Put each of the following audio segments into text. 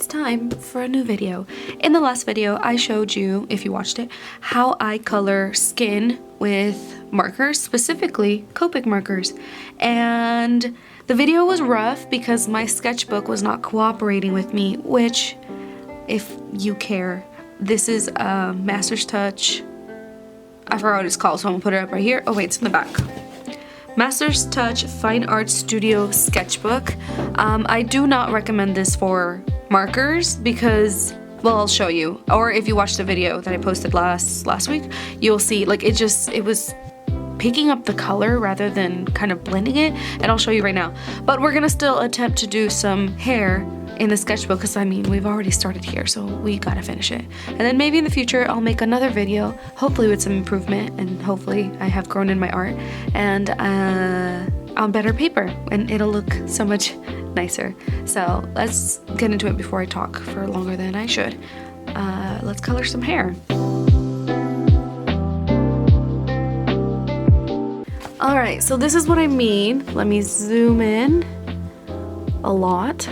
it's time for a new video. In the last video, I showed you, if you watched it, how I color skin with markers, specifically Copic markers. And the video was rough because my sketchbook was not cooperating with me, which, if you care, this is a Master's Touch. I forgot what it's called, so I'm gonna put it up right here. Oh wait, it's in the back. Master's Touch Fine Art Studio Sketchbook. I do not recommend this for markers because, well, I'll show you. Or if you watch the video that I posted last week, you'll see like it was picking up the color rather than kind of blending it, and I'll show you right now. But we're gonna still attempt to do some hair in the sketchbook because I mean we've already started here, so we gotta finish it. And then maybe in the future I'll make another video, hopefully with some improvement, and hopefully I have grown in my art and on better paper, and it'll look so much nicer. So let's get into it before I talk for longer than I should. Let's color some hair. Alright, so this is what I mean. Let me zoom in a lot.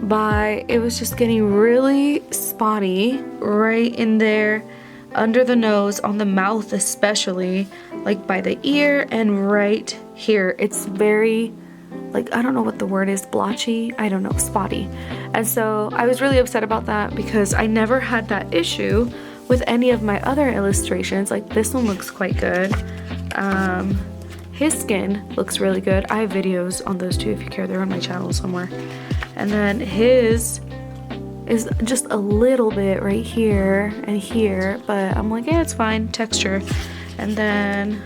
It was just getting really spotty right in there, under the nose, on the mouth especially, like by the ear and right here. It's very, like, I don't know what the word is, blotchy, I don't know, spotty. And so I was really upset about that because I never had that issue with any of my other illustrations. Like this one looks quite good. His skin looks really good. I have videos on those too if you care, they're on my channel somewhere. And then his is just a little bit right here and here, but I'm like, yeah, it's fine, texture. And then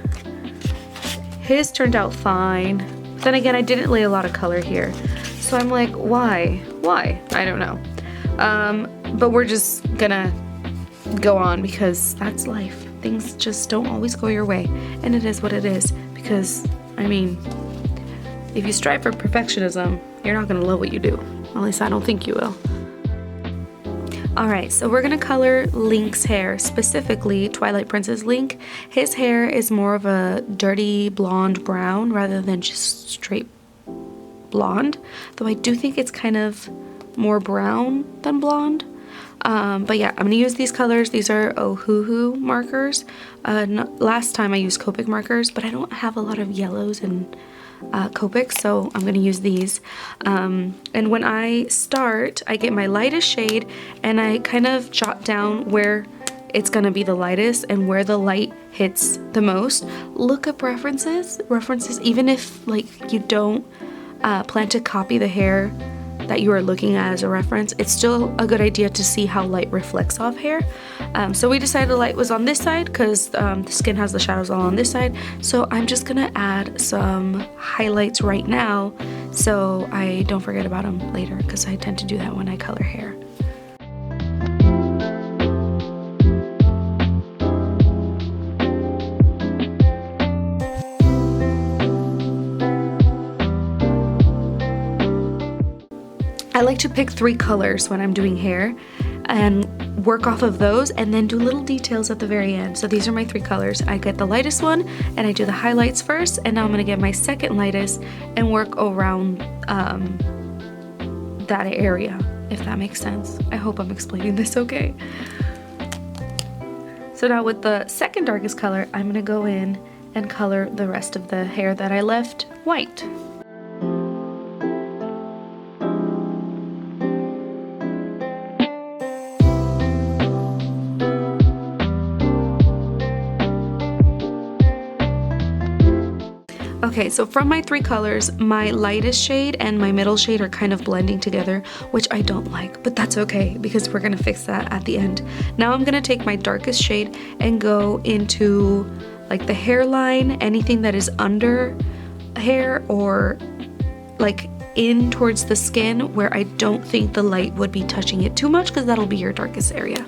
his turned out fine. Then again, I didn't lay a lot of color here. So I'm like, why? I don't know. But we're just gonna go on because that's life. Things just don't always go your way. And it is what it is. Because, I mean, if you strive for perfectionism, you're not gonna love what you do. At least I don't think you will. Alright, so we're gonna color Link's hair, specifically Twilight Princess Link. His hair is more of a dirty blonde brown rather than just straight blonde. Though I do think it's kind of more brown than blonde. But yeah, I'm gonna use these colors. These are Ohuhu markers. Last time I used Copic markers, but I don't have a lot of yellows and Copic, so I'm gonna use these. And when I start, I get my lightest shade and I kind of jot down where it's gonna be the lightest and where the light hits the most. Look up references, even if like you don't plan to copy the hair that you are looking at as a reference, it's still a good idea to see how light reflects off hair. So we decided the light was on this side because the skin has the shadows all on this side. So I'm just gonna add some highlights right now so I don't forget about them later, because I tend to do that when I color hair. I like to pick 3 colors when I'm doing hair and work off of those and then do little details at the very end. So these are my 3 colors. I get the lightest one and I do the highlights first, and now I'm gonna get my second lightest and work around that area, if that makes sense. I hope I'm explaining this okay. So now with the second darkest color, I'm gonna go in and color the rest of the hair that I left white. Okay, so from my 3 colors, my lightest shade and my middle shade are kind of blending together, which I don't like, but that's okay because we're gonna fix that at the end. Now I'm gonna take my darkest shade and go into like the hairline, anything that is under hair or like in towards the skin where I don't think the light would be touching it too much, because that'll be your darkest area.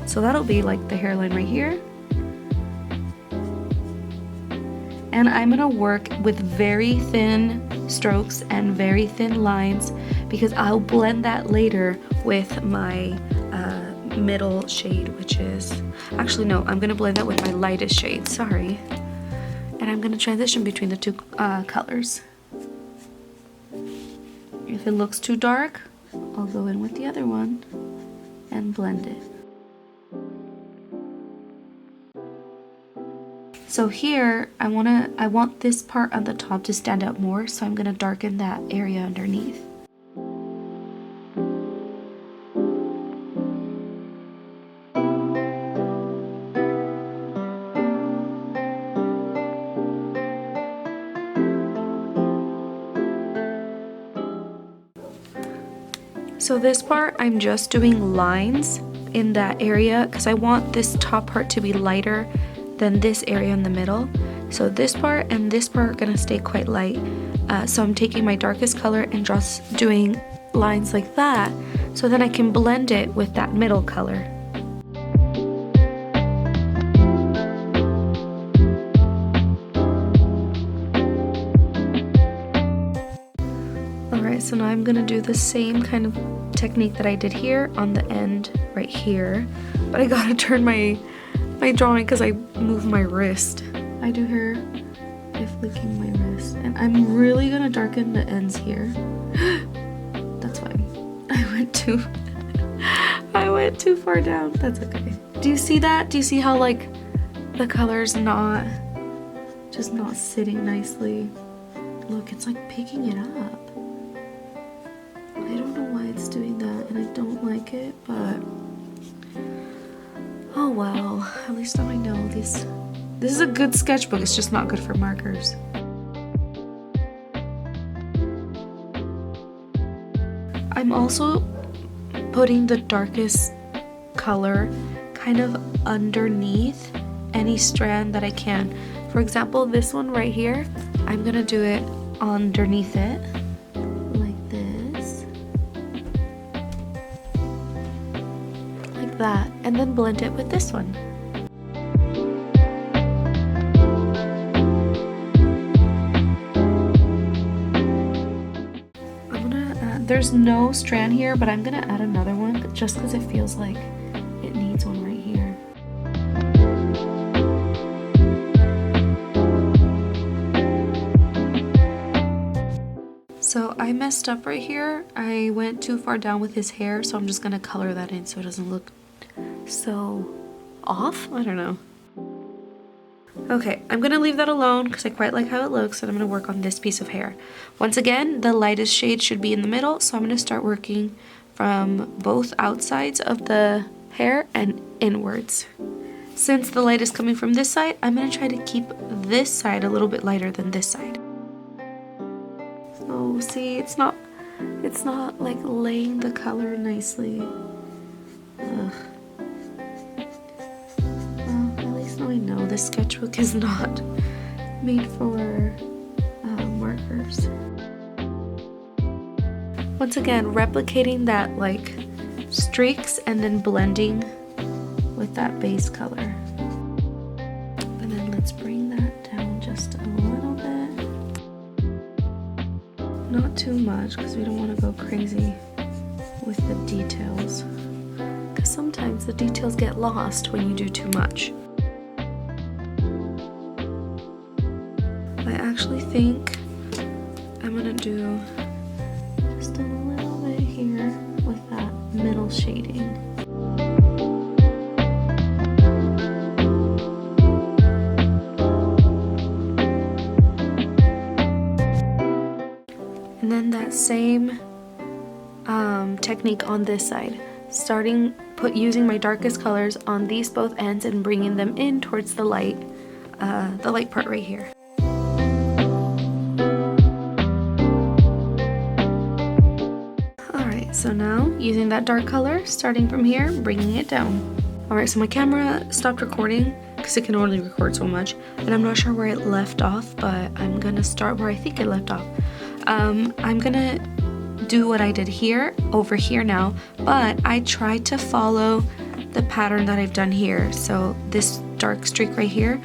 So that'll be like the hairline right here. And I'm gonna work with very thin strokes and very thin lines because I'll blend that later with my middle shade, which is, actually no, I'm gonna blend that with my lightest shade, sorry. And I'm gonna transition between the 2 colors. If it looks too dark, I'll go in with the other one and blend it. So here, I want this part on the top to stand out more, so I'm gonna darken that area underneath. So this part, I'm just doing lines in that area because I want this top part to be lighter than this area in the middle. So this part and this part are gonna stay quite light. So I'm taking my darkest color and just doing lines like that, so then I can blend it with that middle color. Alright, so now I'm gonna do the same kind of technique that I did here on the end right here, but I gotta turn my drawing because I move my wrist. I do here by flicking my wrist, and I'm really gonna darken the ends here. That's fine. I went too far down. That's okay. Do you see that? Do you see how like the color's just not sitting nicely? Look, it's like picking it up. I don't know why it's doing that, and I don't like it, but oh well, at least now I know this is a good sketchbook. It's just not good for markers. I'm also putting the darkest color kind of underneath any strand that I can. For example, this one right here, I'm gonna do it underneath it like this, like that, and then blend it with this one. There's no strand here, but I'm gonna add another one just because it feels like it needs one right here. So I messed up right here. I went too far down with his hair, so I'm just gonna color that in so it doesn't look so off. I don't know. Okay, I'm gonna leave that alone because I quite like how it looks, and I'm gonna work on this piece of hair. Once again, the lightest shade should be in the middle, so I'm gonna start working from both outsides of the hair and inwards. Since the light is coming from this side, I'm gonna try to keep this side a little bit lighter than this side. So see, it's not like laying the color nicely. Ugh. Now I know this sketchbook is not made for markers. Once again, replicating that like streaks and then blending with that base color. And then let's bring that down just a little bit. Not too much because we don't want to go crazy with the details. Because sometimes the details get lost when you do too much. I actually think I'm gonna do just a little bit here with that middle shading. And then that same technique on this side. Using my darkest colors on these both ends and bringing them in towards the light part right here. So now, using that dark color, starting from here, bringing it down. Alright, so my camera stopped recording because it can only record so much, and I'm not sure where it left off, but I'm gonna start where I think it left off. I'm gonna do what I did here, over here now, but I tried to follow the pattern that I've done here. So this dark streak right here,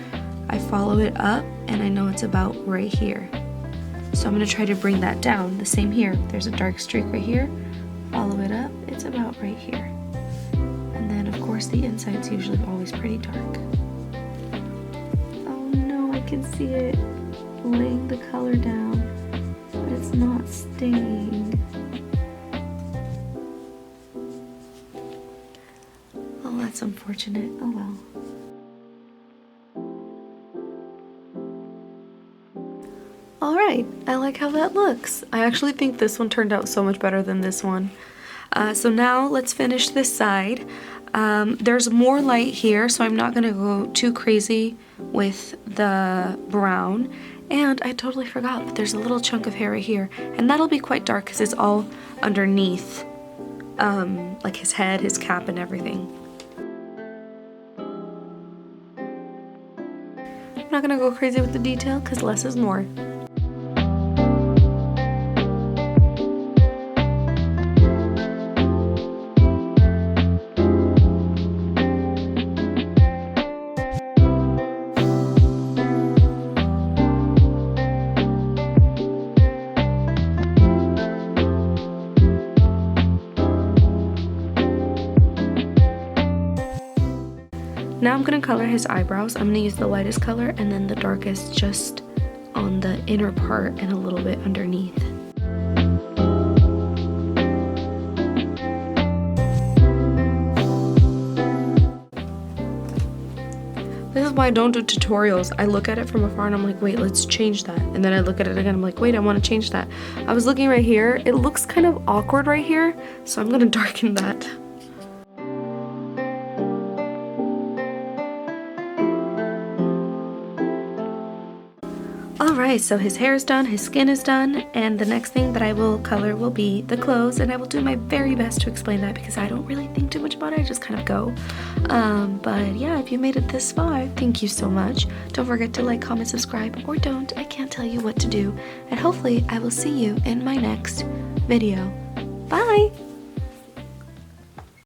I follow it up, and I know it's about right here. So I'm gonna try to bring that down. The same here, there's a dark streak right here. Follow it up, it's about right here. And then of course the inside's usually always pretty dark. Oh no, I can see it laying the color down, but it's not staying. That's unfortunate. Oh well. Alright, I like how that looks. I actually think this one turned out so much better than this one. So now let's finish this side. There's more light here, so I'm not going to go too crazy with the brown. And I totally forgot, but there's a little chunk of hair right here. And that'll be quite dark because it's all underneath, like his head, his cap, and everything. I'm not going to go crazy with the detail because less is more. Now I'm going to color his eyebrows. I'm going to use the lightest color and then the darkest just on the inner part and a little bit underneath. This is why I don't do tutorials. I look at it from afar and I'm like, wait, let's change that. And then I look at it again, I'm like, wait, I want to change that. I was looking right here. It looks kind of awkward right here, so I'm going to darken that. Alright, so his hair is done, his skin is done, and the next thing that I will color will be the clothes, and I will do my very best to explain that because I don't really think too much about it, I just kind of go. But yeah, if you made it this far, thank you so much. Don't forget to like, comment, subscribe, or don't, I can't tell you what to do, and hopefully I will see you in my next video. Bye!